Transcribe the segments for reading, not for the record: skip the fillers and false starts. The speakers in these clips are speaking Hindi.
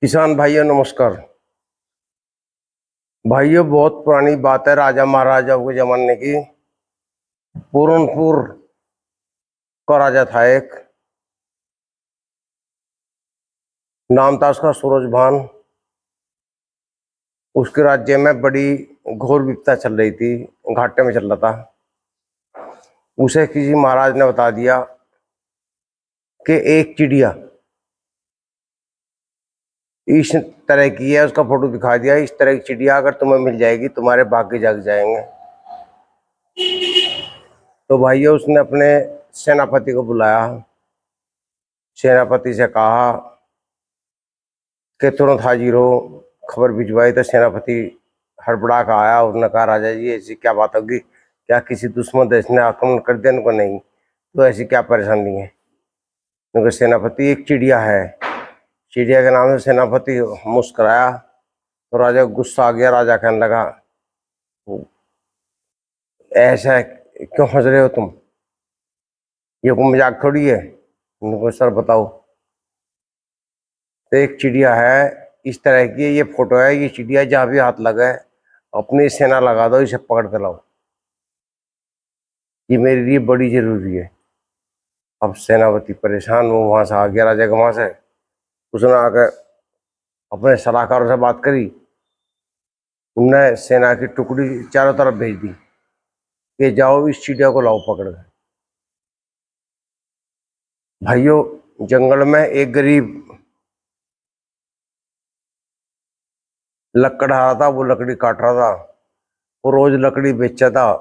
किसान भाइयों नमस्कार। भाइयों बहुत पुरानी बात है, राजा महाराजाओं के जमाने की। पूरनपुर का राजा था एक, नाम था उसका सूरजभान। उसके राज्य में बड़ी घोर विपदा चल रही थी, घाटे में चल रहा था। उसे किसी महाराज ने बता दिया कि एक चिड़िया इस तरह की है, उसका फोटो दिखा दिया, इस तरह की चिड़िया अगर तुम्हें मिल जाएगी तुम्हारे भाग्य जग जाएंगे। तो भाइयों उसने अपने सेनापति को बुलाया, सेनापति से कहा कि तुरंत हाजिर हो। खबर भिजवाई तो सेनापति हड़बड़ा का आया। उसने कहा राजा जी ऐसी क्या बात होगी, क्या किसी दुश्मन देश ने आक्रमण कर दिया? उनको नहीं, तो ऐसी क्या परेशानी है? क्योंकि सेनापति एक चिड़िया है, चिड़िया के नाम से सेनापति मुस्कुराया। तो राजा को गुस्सा आ गया। राजा कहने लगा ऐसा क्यों हंस रहे हो तुम, ये कोई मजाक थोड़ी है। उनको सर बताओ। तो एक चिड़िया है इस तरह की, ये फोटो है, ये चिड़िया जहाँ भी हाथ लगे अपनी सेना लगा दो, इसे पकड़ कर लाओ, ये मेरे लिए बड़ी जरूरी है। अब सेनापति परेशान, वो वहां से आ गया राजा के वहां से। उसने आकर अपने सलाहकारों से बात करी। उनने सेना की टुकड़ी चारों तरफ भेज दी कि जाओ इस चिड़िया को लाओ पकड़ कर। भाइयों जंगल में एक गरीब लकड़हारा था, वो लकड़ी काट रहा था। वो रोज लकड़ी बेचा था,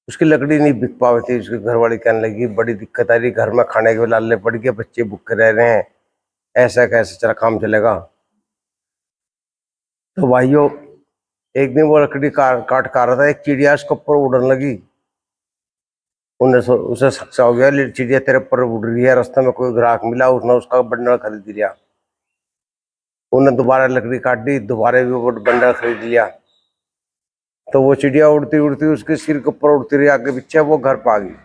उसकी लकड़ी नहीं बिक पाई थी। उसकी घरवाली कहने लगी बड़ी दिक्कत आ रही, घर में खाने के लाले पड़ गए, बच्चे भूखे रह रहे हैं, ऐसा कैसे चला काम चलेगा? तो भाइयों एक दिन वो लकड़ी काट का रहा था, एक चिड़िया उसके ऊपर उड़ने लगी। उसे सक्सा हो गया, चिड़िया तेरे ऊपर उड़ रही है। रास्ते में कोई ग्राहक मिला, उसने उसका बंडल खरीद लिया। उन्हें दोबारा लकड़ी काट दी, दोबारा भी वो बंडल खरीद लिया। तो वो चिड़िया उड़ती उड़ती उसके सिर के ऊपर उड़ती रही, आगे पीछे वो घर पा गई।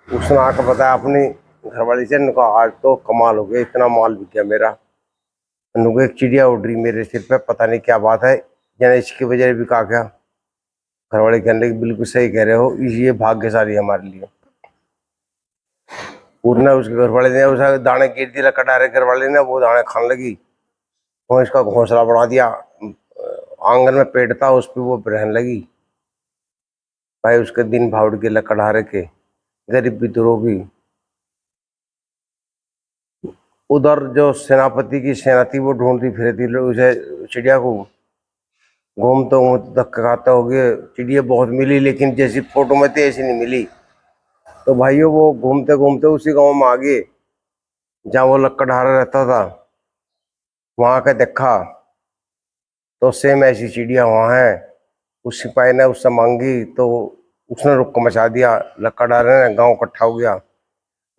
उसने आकर बताया अपनी घरवाली से, उनका आज तो कमाल हो गया, इतना माल बिक गया मेरा। उनको एक चिड़िया उड़ रही मेरे सिर पे, पता नहीं क्या बात है, यानी इसकी वजह भी कहा क्या? घरवाले कहने लगे बिल्कुल सही कह रहे हो, ये भाग्यशाली हमारे लिए। उड़ने उसके घरवाले ने उसे दाने गिर दिया, कटारे घरवाले ने वो दाने खाने लगी। वो इसका घोंसला बढ़ा दिया, आंगन में पेड़ था उस पर वो रहने लगी। भाई उसके दिन भावड़ के लकड़हारे के, गरीब भी दूर होगी। उधर जो सेनापति की सेना थी वो ढूंढती फिरती थी उसे, चिड़िया को। घूमते घूमते धक्का खाते हो गए, चिड़िया बहुत मिली लेकिन जैसी फोटो में थी ऐसी नहीं मिली। तो भाइयों वो घूमते घूमते उसी गांव में आ गए जहाँ वो लकड़हारा रहता था। वहां का देखा तो सेम ऐसी चिड़िया वहां है। उस सिपाही ने उससे मांगी तो उसने रुक मचा दिया। लकड़हारे ने गांव इकट्ठा हो गया,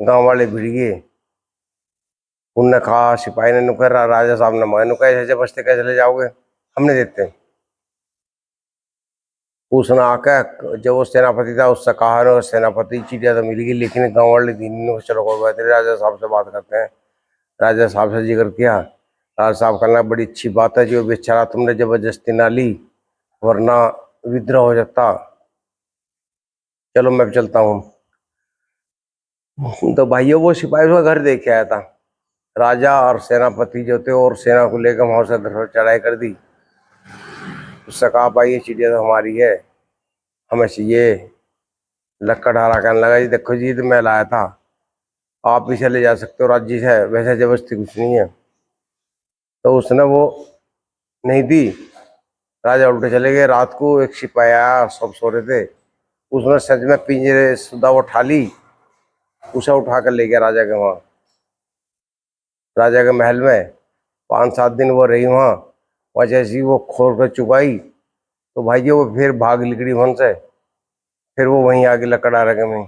गांव वाले भिड़ गए। उनने कहा, सिपाही ने नुकर राजा साहब ने मांगे, नुका ऐसे बचते कैसे ले जाओगे, हमने देते हैं। उसने आकर जब वो सेनापति था उससे कहा ना, सेनापति चिड़िया तो मिल गई लेकिन गांव वाले दिन चलो कोई बात नहीं, राजा साहब से बात करते हैं। राजा साहब से जिक्र किया। राजा साहब कहना बड़ी अच्छी बात है जो बेचारा तुमने जबरदस्ती ना ली, वरना विद्रोह हो जाता। चलो मैं चलता हूँ। तो भाइयों वो सिपाही उसका घर देख के आया था। राजा और सेनापति जो थे और सेना को लेकर वहां से चढ़ाई कर दी। उससे कहा भाई ये चिड़िया तो हमारी है, हमें चाहिए। लकड़हारा कहने लगा जी देखो जी तो मैं लाया था, आप इसे ले जा सकते हो राज्य से, वैसे जबरदस्ती कुछ नहीं है। तो उसने वो नहीं दी। राजा उल्टे चले गए। रात को एक सिपाही आया, सब सो रहे थे। उसने सच में पिंजरे सुधा उठा ली, उसे उठा कर ले गया राजा के वहाँ, राजा के महल में। 5-7 दिन वो रही वहाँ। वहाँ जैसी वो खोल कर चुकाई तो भाई वो फिर भाग निकली वहां से। फिर वो वहीं आगे लकड़हारे के में।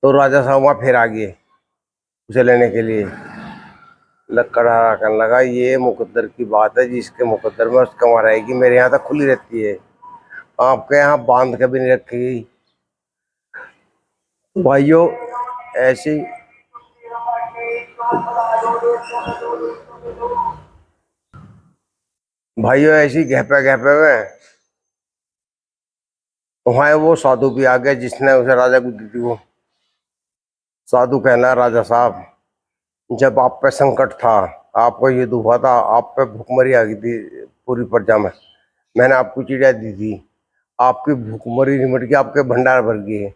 तो राजा साहब वहाँ फिर आ गए उसे लेने के लिए। लकड़हारा कहने लगा ये मुकद्दर की बात है, जिसके मुकद्दर में उसका वहाँ रहेगी, मेरे यहाँ तक खुली रहती है, आपके यहाँ बांध के भी नहीं रखी गई। भाइयों ऐसी भाइयों ऐसी घहपे घहपे में वहां वो साधु भी आ गया जिसने उसे राजा को दी थी। वो साधु कहना, राजा साहब जब आप पे संकट था, आपको युद्ध हुआ था, आप पे भूखमरी आ गई थी पूरी प्रजा में, मैंने आपको चिड़िया दी थी, आपकी भूखमरी निमट गई, आपके भंडार भर गए,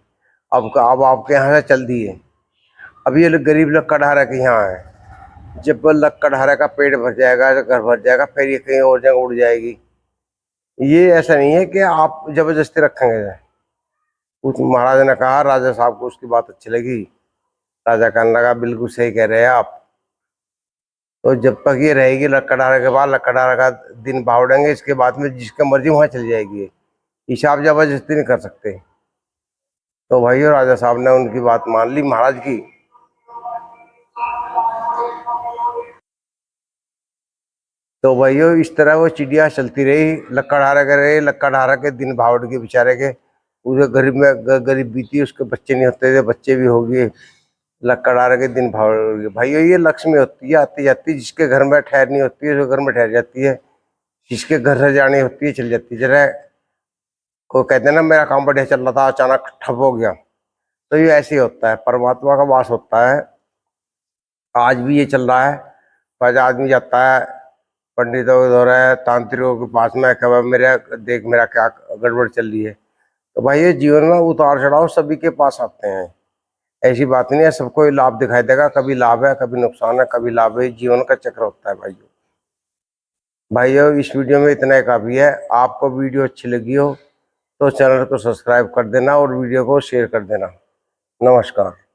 अब आपके यहाँ से चल दिए। अब ये लोग गरीब लोग कटहरा के यहाँ है, जब लग कटहरा का पेट भर जाएगा, घर भर जाएगा, फिर ये कहीं और जगह उड़ जाएगी। ये ऐसा नहीं है कि आप जबरदस्ती रखेंगे। उस महाराज ने कहा, राजा साहब को उसकी बात अच्छी लगी। राजा कहने लगा, बिल्कुल सही कह रहे हैं आप। तो जब तक ये रहेगी लकड़हारा के बाद, लकड़हारा का दिन बावड़ेंगे, इसके बाद में जिसके मर्जी वहां चली जाएगी। हिसाब जबरदस्ती नहीं कर सकते। तो भाइयों राजा साहब ने उनकी बात मान ली महाराज की। तो भाइयों इस तरह वो चिड़िया चलती रही, लकड़हारा के रहे, लकड़हारा के दिन भावड़ के बेचारे के, उसे गरीब में गरीब बीती, उसके बच्चे नहीं होते थे, बच्चे भी हो गए। लकड़हारा के दिन भावड़। भाइयों ये लक्ष्मी होती है, आती जाती, जिसके घर में ठहरनी होती है उसके घर में ठहर जाती है, जिसके घर से जानी होती है चल जाती है। जरा को कहते हैं ना, मेरा काम बढ़िया चल रहा था, अचानक ठप हो गया। तो ये ऐसे ही होता है, परमात्मा का वास होता है। आज भी ये चल रहा है। आज आदमी जाता है पंडितों के दौरे, तांत्रिकों के पास में, कब मेरा देख मेरा क्या गड़बड़ चल रही है। तो भाई ये जीवन में उतार चढ़ाव सभी के पास आते हैं, ऐसी बात नहीं है सबको ही लाभ दिखाई देगा। कभी लाभ है, कभी नुकसान है, कभी लाभ है, जीवन का चक्र होता है भाइयों। भाइयों इस वीडियो में इतना ही काफ़ी है। आपको वीडियो अच्छी लगी हो तो चैनल को सब्सक्राइब कर देना और वीडियो को शेयर कर देना। नमस्कार।